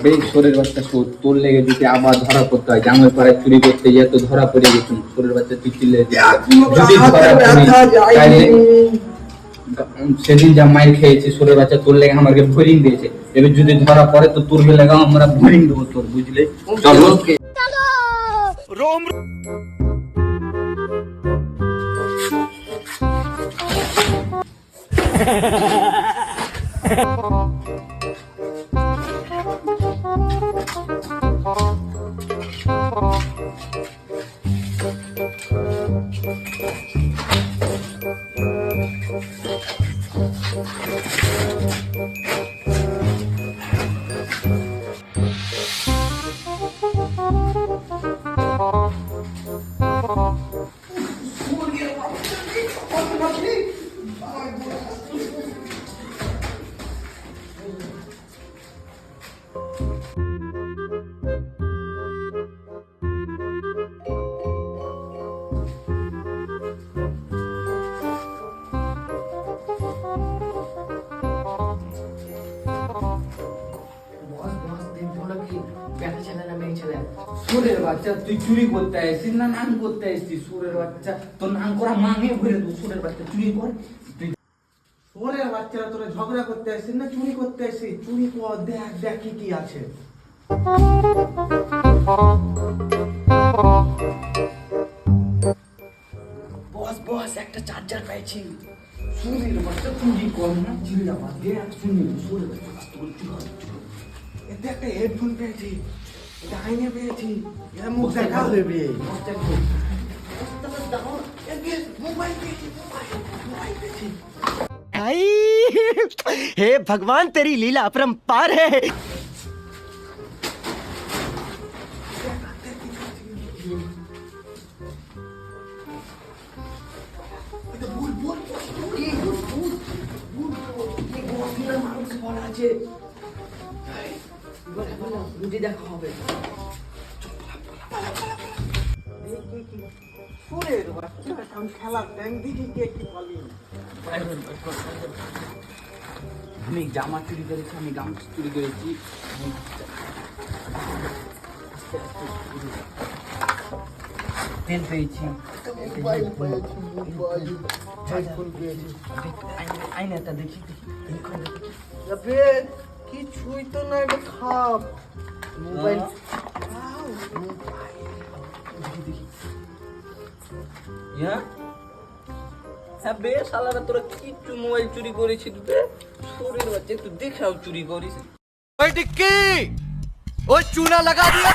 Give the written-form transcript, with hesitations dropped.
বেশ সোরের বাচ্চা শোধ, তোর লেগে দিতে আবার ধরা পড়তে হয়। জামাই পাড়ায় চুরি করতে গিয়ে তো ধরা পড়ে গেছি। সোরের বাচ্চা তুই চিল্লে যদি ধরা পড়ি তাইলে সেদিন যা মাইর খেয়েছে সোরের বাচ্চা, তোর লেগে আমাকে বোরিং দিয়েছে। এবার যদি ধরা পড়ে তো তোর লেগে আমরা বোরিং দেবো তোর, বুঝলে? চলো রোম সুরের বাচ্চা, তুই চুরি করতে আসছিস না নাং করতে আসছিস? সুরের বাচ্চা, তোর নাং করা মাঙে ভরে দেবো। সুরের বাচ্চা চুরি কর। সুরের বাচ্চারা তোরা ঝগড়া করতে আসছিস না চুরি করতে আসছিস? চুরি কর, দেখ দেখ কি কি আছে। বস বস, একটা চার্জার পেয়েছি। সুরের বাচ্চা চুরি কর না, জিল্লাবাদ দেখ। শুনি সুরের বাচ্চা কাজ করে চুরি। এতে একটা হেডফোন পেয়েছি, এটা আইনে পেয়েছি, এটা মুখ দেখা দেবে। মোবাইল পেয়েছি, মোবাইল পেয়েছি। आई हे भगवान तेरी लीला अपरंपार है। দেখা হবে। সুরের বাচ্চা আমি খেলার টাইম দেখি কে কি বলি। আমি জামা চুরি করেছি, আমি গামছা চুরি করেছি। পেন পেয়েছি, আইনাটা দেখি। কিছুই তো না, এটা খাপ মোবাইল। হ্যাঁ বেশ, শালারা তোরা কিচ্ছু মোবাইল চুরি করেছিস রে? শরীর বাচ্চা একটু দেখাও চুরি করিস। टिक्की वो चूना लगा दिया।